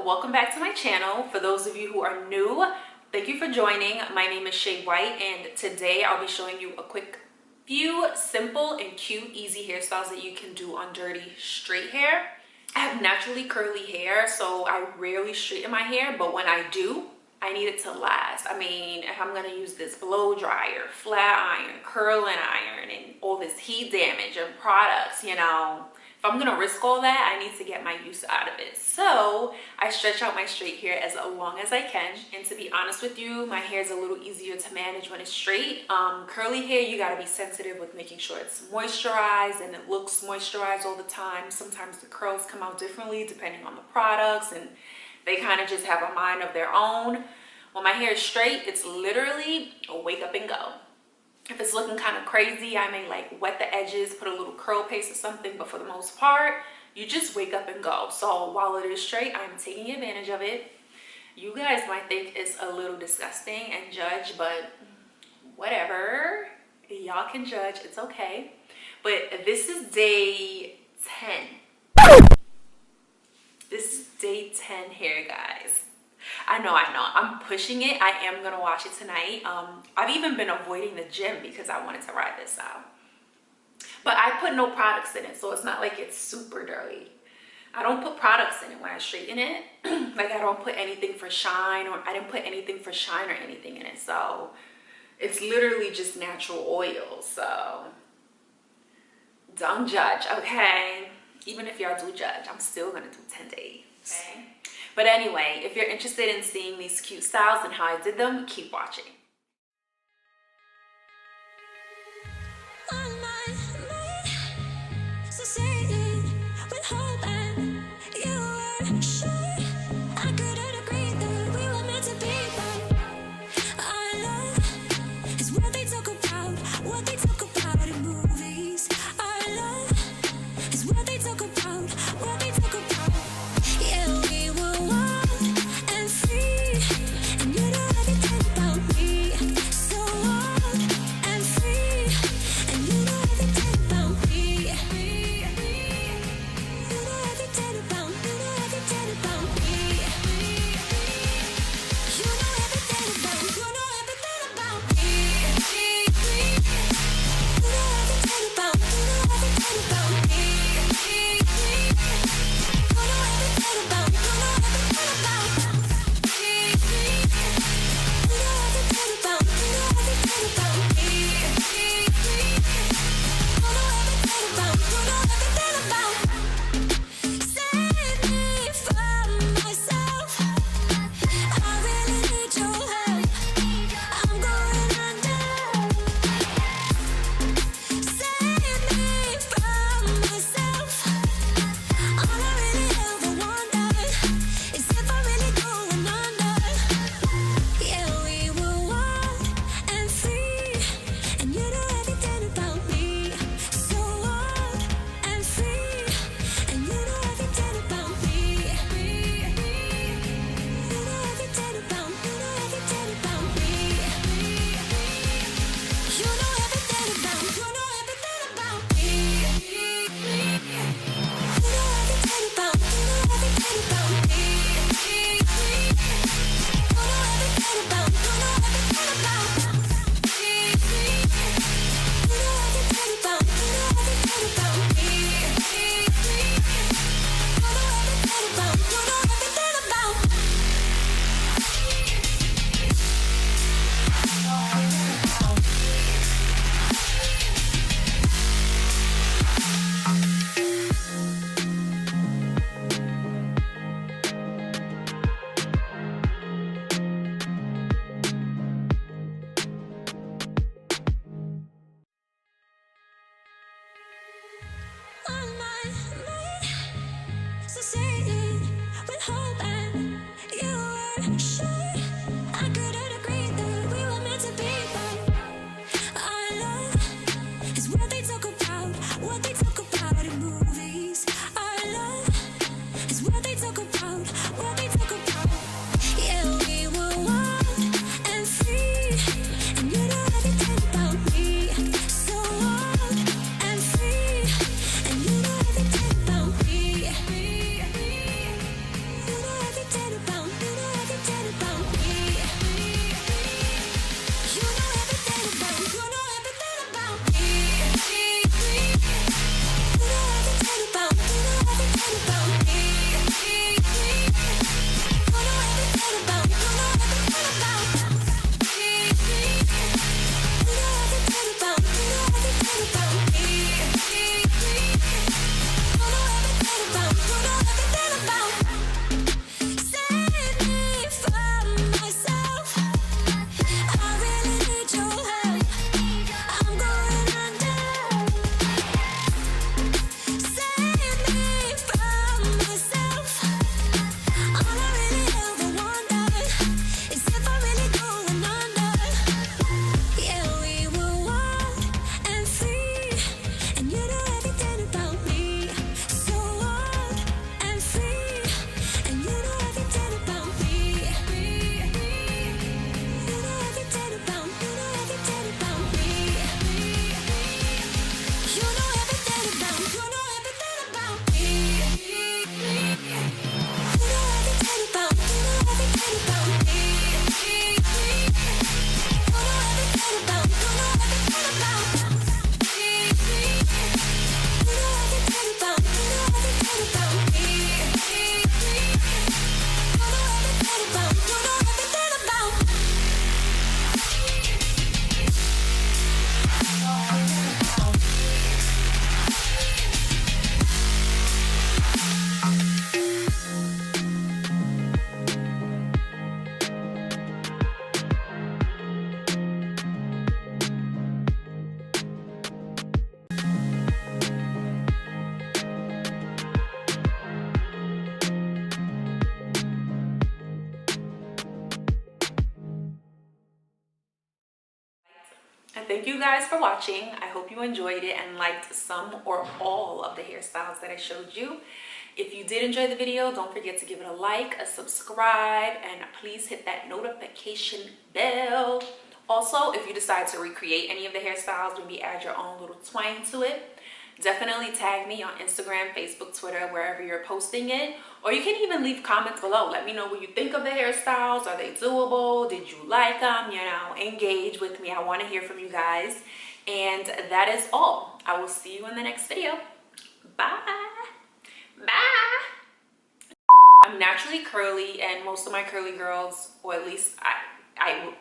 welcome back to my channel. For those of you who are new, thank you for joining. My name is Shay White, and today I'll be showing you a quick few simple and cute easy hairstyles that you can do on dirty straight hair. I have naturally curly hair, so I rarely straighten my hair, but when I do, I need it to last. I mean, if I'm gonna use this blow dryer, flat iron, curling iron, and all this heat damage and products, you know, if I'm gonna risk all that, I need to get my use out of it. So I stretch out my straight hair as long as I can. And to be honest with you, my hair is a little easier to manage when it's straight. Curly hair, you gotta be sensitive with making sure it's moisturized and it looks moisturized all the time. Sometimes the curls come out differently depending on the products, and they kind of just have a mind of their own. When my hair is straight, it's literally a wake up and go. If it's looking kind of crazy, I may like wet the edges, put a little curl paste or something, but for the most part, you just wake up and go. So while it is straight, I'm taking advantage of it. You guys might think it's a little disgusting and judge, but whatever. Y'all can judge, it's okay. But this is day 10. This is day 10 hair, guys. I know, I'm pushing it. I am gonna wash it tonight. I've even been avoiding the gym because I wanted to ride this out. But I put no products in it, so it's not like it's super dirty. I don't put products in it when I straighten it. Like I don't put anything for shine, or I didn't put anything for shine or anything in it. So it's literally just natural oil. So don't judge, okay? Even if y'all do judge, I'm still gonna do 10 days, okay? But anyway, if you're interested in seeing these cute styles and how I did them, keep watching. Me thank you guys for watching. I hope you enjoyed it and liked some or all of the hairstyles that I showed you. If you did enjoy the video, don't forget to give it a like, a subscribe, and please hit that notification bell. Also, if you decide to recreate any of the hairstyles, maybe add your own little twang to it, definitely tag me on Instagram, Facebook, Twitter, wherever you're posting it. Or you can even leave comments below. Let me know what you think of the hairstyles. Are they doable? Did you like them? You know, engage with me. I want to hear from you guys. And that is all. I will see you in the next video. Bye. Bye. I'm naturally curly, and most of my curly girls, or at least I